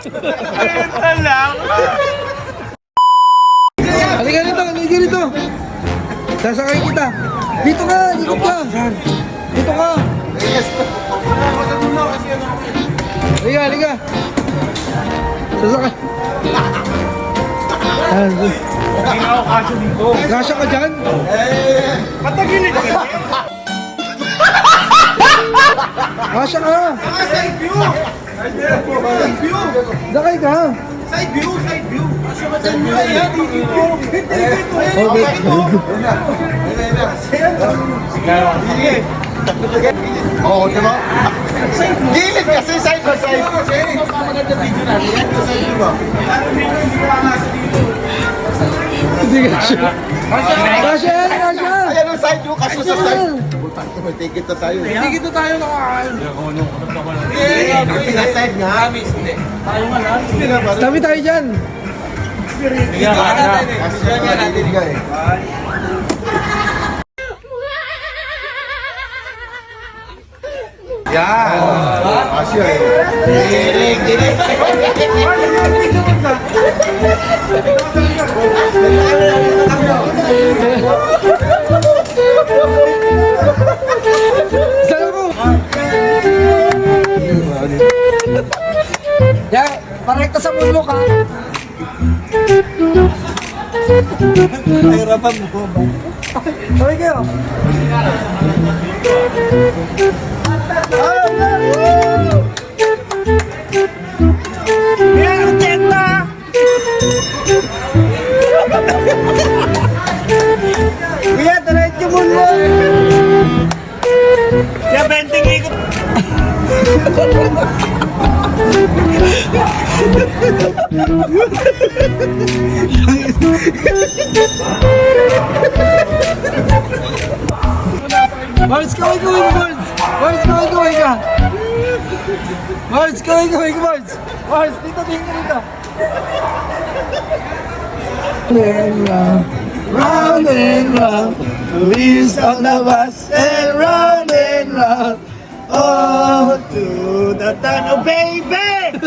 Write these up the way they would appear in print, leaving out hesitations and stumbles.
50 lang. Halika rito, halika rito. Sasakay kita. Dito ka, dito ka. Dito ka. Halika, halika. Sasakay. Hindi na ako kasya dito. Kasya ka dyan? Patagilid ka niya. Kasya ka. Side view. Side view. Sakay ka. Side view. Side view. Side view. Ayan, dito. Okay. Sige. Oo, diba? Gilid kasi side by side. Maganda video natin. Yan yung side view ba? Hindi kasya. Kasya yan, kasya. Ayan ang side view kasi sa side. Ticket na tayo. Ticket na tayo nakakain. Sa side nga. Tayo nga lang. Tabi tayo dyan. Kasi natin eh. Yan. Asya eh. Dilig. Saan ako? Yan, parekta sa mundo ka. Nahirapan mo ba? Tawag kayo. Kuya, diretso mo na. Kaya 20 ikot. Mars, kaway ka, Mars! Mars, kaway ka! Mars, kaway ka, Mars! Mars, dito, dito! Round and round, wheels on the bus and round and round. Oh, to the tunnel, baby!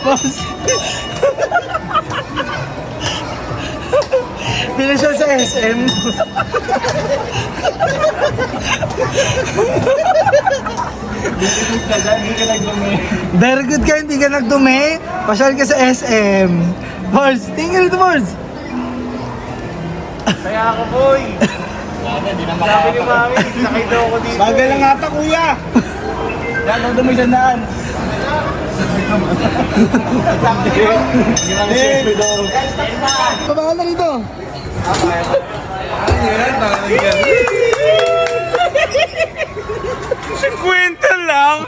Mars! Pila siya sa SM. Hindi ka nagdumi. Very good ka, hindi ka nagdumi. Pasyal ka sa SM. Mars, tingin dito, Mars. Kaya ako, boy. Sabi ni Mami, sakay daw ako dito. Bagal lang ata, kuya. Yan, ang dumi sandaan. Pabahan na rito. Kwenta lang.